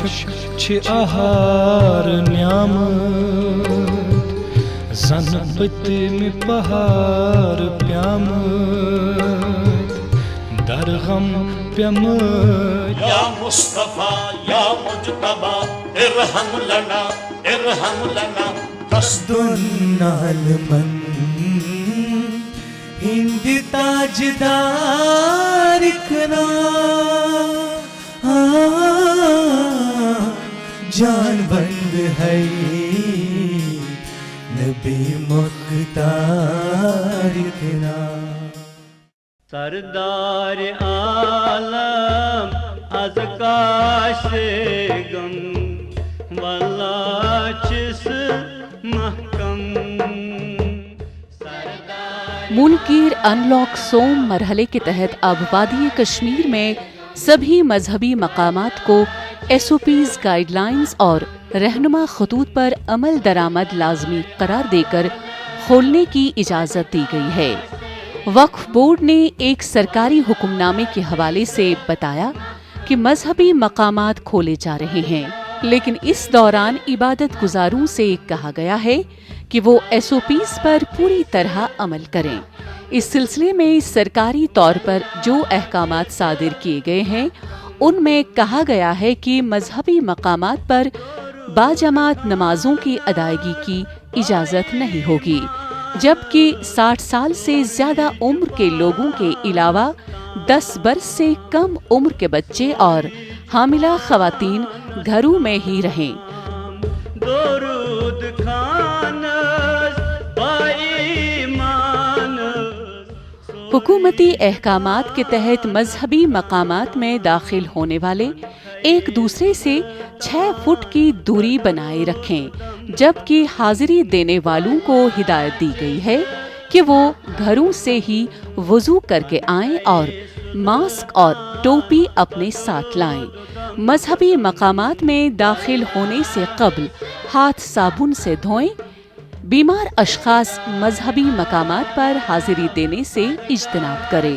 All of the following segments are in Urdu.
خوشک چھ آہار نیامت زن پتم پہار پیامت در غم پیامت یا مصطفیٰ یا مجتبی ارحم لنا دنال من ہند تاجدار کنا جان بند ہے نبی مختار کنا سردار عالم از کاش گم والا چس محکم ملکیر انلاک سوم مرحلے کے تحت اب وادی کشمیر میں سبھی مذہبی مقامات کو S O Ps guidelines اور رہنما خطوط پر عمل درآمد لازمی قرار دے کر کھولنے کی اجازت دی گئی ہے۔ وقف بورڈ نے ایک سرکاری حکم نامے کے حوالے سے بتایا کہ مذہبی مقامات کھولے جا رہے ہیں، لیکن اس دوران عبادت گزاروں سے کہا گیا ہے کہ وہ ایس او پیز پر پوری طرح عمل کریں۔ اس سلسلے میں سرکاری طور پر جو احکامات صادر کیے گئے ہیں ان میں کہا گیا ہے کہ مذہبی مقامات پر باجماعت نمازوں کی ادائیگی کی اجازت نہیں ہوگی، جبکہ 60 سال سے زیادہ عمر کے لوگوں کے علاوہ 10 برس سے کم عمر کے بچے اور حاملہ خواتین گھروں میں ہی رہیں۔ درود خانس بائیمان حکومتی احکامات کے تحت مذہبی مقامات میں داخل ہونے والے ایک دوسرے سے 6 فٹ کی دوری بنائے رکھیں، جبکہ حاضری دینے والوں کو ہدایت دی گئی ہے کہ وہ گھروں سے ہی وضو کر کے آئیں اور ماسک اور ٹوپی اپنے ساتھ لائیں۔ مذہبی مقامات میں داخل ہونے سے قبل ہاتھ صابن سے دھوئیں۔ بیمار اشخاص مذہبی مقامات پر حاضری دینے سے اجتناب کریں۔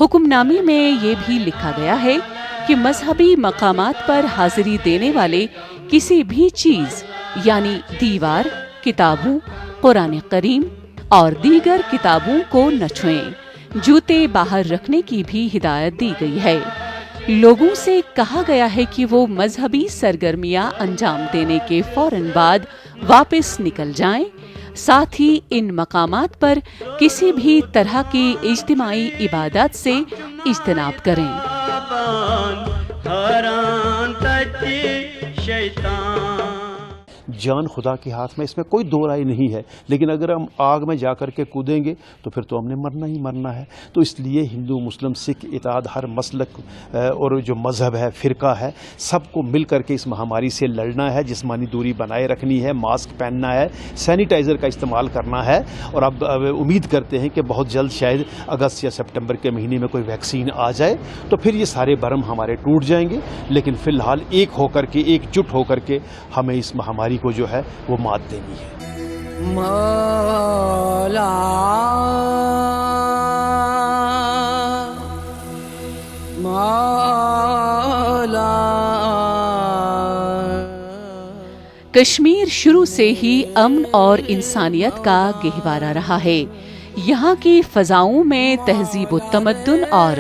حکم نامے میں یہ بھی لکھا گیا ہے کہ مذہبی مقامات پر حاضری دینے والے کسی بھی چیز یعنی دیوار، کتابوں، قرآن کریم اور دیگر کتابوں کو نہ چھوئیں۔ جوتے باہر رکھنے کی بھی ہدایت دی گئی ہے۔ لوگوں سے کہا گیا ہے کہ وہ مذہبی سرگرمیاں انجام دینے کے فوراً بعد واپس نکل جائیں، ساتھ ہی ان مقامات پر کسی بھی طرح کی اجتماعی عبادات سے اجتناب کریں۔ جان خدا کے ہاتھ میں، اس میں کوئی دو رائے نہیں ہے، لیکن اگر ہم آگ میں جا کر کے کودیں گے تو پھر تو ہم نے مرنا ہی مرنا ہے۔ تو اس لیے ہندو، مسلم، سکھ، اتحاد، ہر مسلک اور جو مذہب ہے، فرقہ ہے، سب کو مل کر کے اس مہاماری سے لڑنا ہے، جسمانی دوری بنائے رکھنی ہے، ماسک پہننا ہے، سینیٹائزر کا استعمال کرنا ہے، اور اب امید کرتے ہیں کہ بہت جلد شاید اگست یا سپٹمبر کے مہینے میں کوئی ویکسین آ جائے تو پھر یہ سارے برم ہمارے ٹوٹ جائیں گے، لیکن فی الحال ایک ہو کر کے، ایک جٹ ہو کر کے ہمیں اس مہاماری کو جو ہے وہ مات دینی ہے۔ مولا مولا کشمیر شروع سے ہی امن اور انسانیت کا گہوارہ رہا ہے۔ یہاں کی فضاؤں میں تہذیب و تمدن اور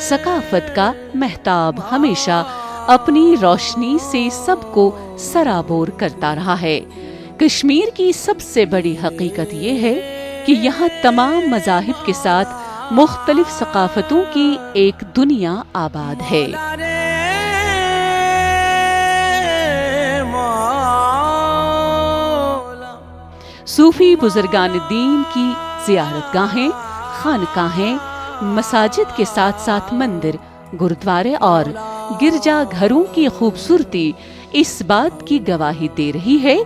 ثقافت کا مہتاب ہمیشہ اپنی روشنی سے سب کو سرابور کرتا رہا ہے۔ کشمیر کی سب سے بڑی حقیقت یہ ہے کہ یہاں تمام مذاہب کے ساتھ مختلف ثقافتوں کی ایک دنیا آباد ہے۔ صوفی بزرگان دین کی زیارت گاہیں، خانقاہیں، مساجد کے ساتھ ساتھ مندر، گرودوارے اور گرجا گھروں کی خوبصورتی اس بات کی گواہی دے رہی ہے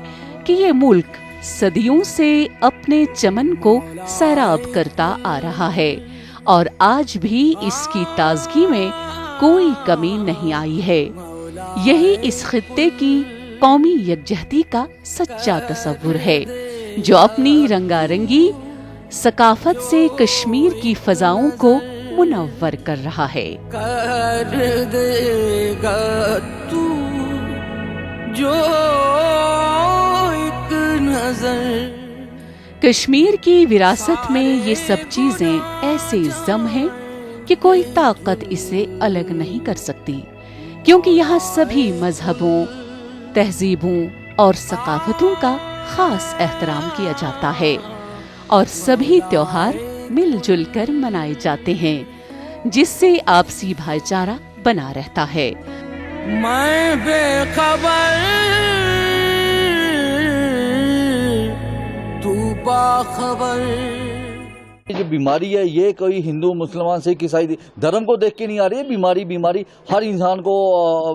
کہ یہ ملک صدیوں سے اپنے چمن کو سیراب کرتا آ رہا ہے اور آج بھی اس کی تازگی میں کوئی کمی نہیں آئی ہے۔ یہی اس خطے کی قومی یکجہتی کا سچا تصور ہے، جو اپنی رنگا رنگی، ثقافت سے کشمیر کی فضاؤں کو منور کر رہا ہے۔ کر دے گا تو جو ایک نظر۔ کشمیر کی وراثت میں یہ سب چیزیں ایسے ضم ہیں کہ کوئی طاقت اسے الگ نہیں کر سکتی، کیونکہ یہاں سبھی مذہبوں، تہذیبوں اور ثقافتوں کا خاص احترام کیا جاتا ہے، اور سبھی تیوہار مل جل کر منائے جاتے ہیں، جس سے آپسی بھائی چارہ بنا رہتا ہے۔ میں بے خبر تو باخبر۔ جو بیماری ہے یہ کوئی ہندو مسلمان سکھ عیسائی دھرم کو دیکھ کے نہیں آ رہی ہے، بیماری ہر انسان کو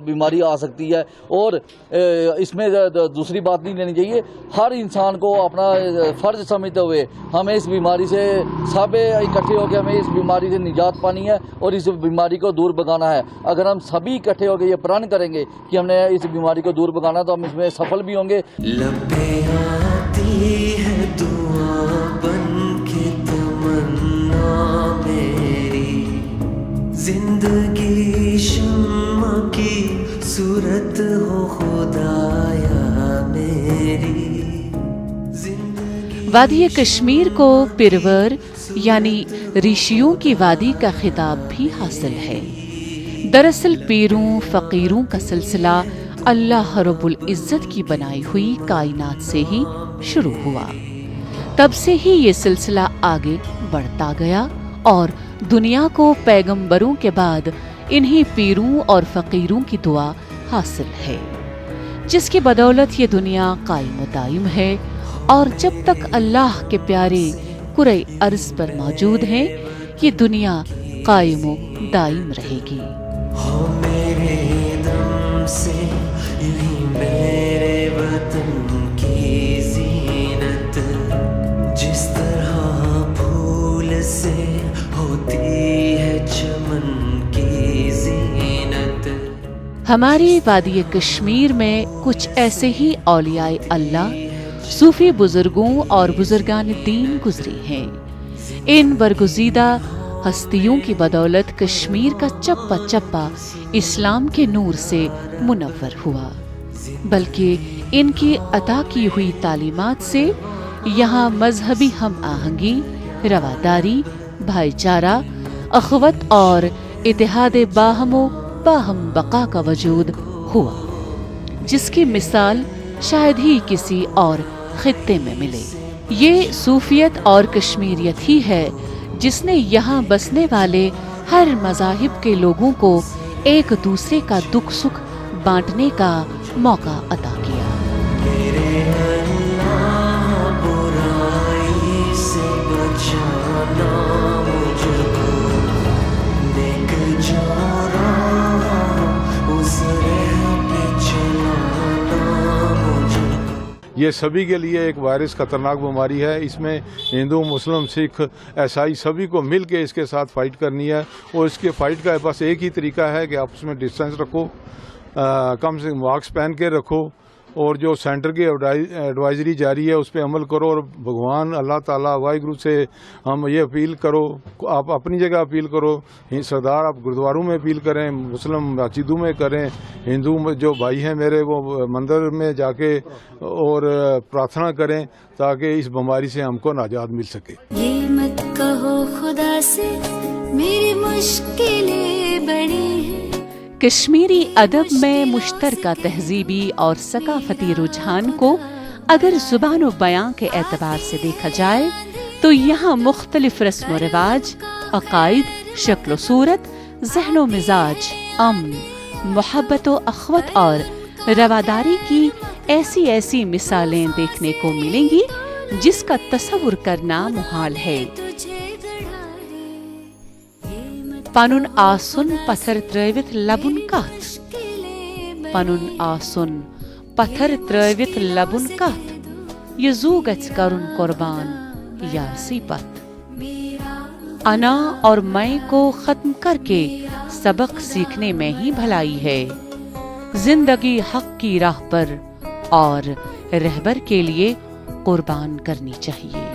بیماری آ سکتی ہے، اور اس میں دوسری بات نہیں لینی چاہیے۔ ہر انسان کو اپنا فرض سمجھتے ہوئے ہمیں اس بیماری سے سب اکٹھے ہو کے ہمیں اس بیماری سے نجات پانی ہے اور اس بیماری کو دور بھگانا ہے۔ اگر ہم سبھی اکٹھے ہو کے یہ پرن کریں گے کہ ہم نے اس بیماری کو دور بھگانا تو ہم اس میں سفل بھی ہوں گے۔ لبیں آتی ہے دعا بن کے تمنا میری، زندگی شمع کی صورت ہو خدایا میری۔ وادی کشمیر کو پرور یعنی ریشیوں کی وادی کا خطاب بھی حاصل ہے۔ دراصل پیروں فقیروں کا سلسلہ اللہ رب العزت کی بنائی ہوئی کائنات سے ہی شروع ہوا، تب سے ہی یہ سلسلہ آگے بڑھتا گیا، اور دنیا کو پیغمبروں کے بعد انہی پیروں اور فقیروں کی دعا حاصل ہے، جس کی بدولت یہ دنیا قائم و دائم ہے، اور جب تک اللہ کے پیارے کرۂ ارض پر موجود ہیں یہ دنیا قائم و دائم رہے گی۔ ہو میرے دم سے یہی میرے وطن کی زینت، جس طرح پھول سے ہوتی ہے چمن کی زینت۔ ہماری وادی کشمیر میں کچھ ایسے ہی اولیاء اللہ، صوفی بزرگوں اور بزرگان دین گزرے ہیں۔ ان برگزیدہ ہستیوں کی بدولت کشمیر کا چپا چپا اسلام کے نور سے منور ہوا، بلکہ ان کی عطا کی ہوئی تعلیمات سے یہاں مذہبی ہم آہنگی، رواداری، بھائی چارہ، اخوت اور اتحاد باہم و باہم بقا کا وجود ہوا، جس کی مثال شاید ہی کسی اور خطے میں ملے۔ یہ صوفیت اور کشمیریت ہی ہے جس نے یہاں بسنے والے ہر مذاہب کے لوگوں کو ایک دوسرے کا دکھ سکھ بانٹنے کا موقع عطا کیا۔ میرے اللہ برائی سے بچانا مجھ کو، نیک جو راہ اس راہ پہ چلانا مجھ کو۔ یہ سبھی کے لیے ایک وائرس خطرناک بیماری ہے، اس میں ہندو مسلم سکھ عیسائی سبھی کو مل کے اس کے ساتھ فائٹ کرنی ہے، اور اس کے فائٹ کا بس ایک ہی طریقہ ہے کہ آپس میں ڈسٹینس رکھو، کم سے کم ماسک پہن کے رکھو، اور جو سینٹر کی ایڈوائزری جاری ہے اس پہ عمل کرو، اور بھگوان اللہ تعالیٰ واحگرو سے ہم یہ اپیل کرو، آپ اپنی جگہ اپیل کرو، سردار آپ گردواروں میں اپیل کریں، مسلم مسجدوں میں کریں، ہندو جو بھائی ہیں میرے وہ مندر میں جا کے اور پرارتھنا کریں تاکہ اس بیماری سے ہم کو نجات مل سکے۔ یہ مت کہو خدا سے میری مشکلیں بڑی ہیں۔ کشمیری ادب میں مشترکہ تہذیبی اور ثقافتی رجحان کو اگر زبان و بیان کے اعتبار سے دیکھا جائے تو یہاں مختلف رسم و رواج، عقائد، شکل و صورت، ذہن و مزاج، امن، محبت و اخوت اور رواداری کی ایسی مثالیں دیکھنے کو ملیں گی جس کا تصور کرنا محال ہے۔ پنن آسن پتھر ترٲوِتھ لبن کتھ، پنن آسن پتھر ترٲوِتھ لبن کتھ، یہ زو گژھِ کرن قربان یارسی پت۔ انا اور میں کو ختم کر کے سبق سیکھنے میں ہی بھلائی ہے، زندگی حق کی راہ پر اور رہبر کے لیے قربان کرنی چاہیے۔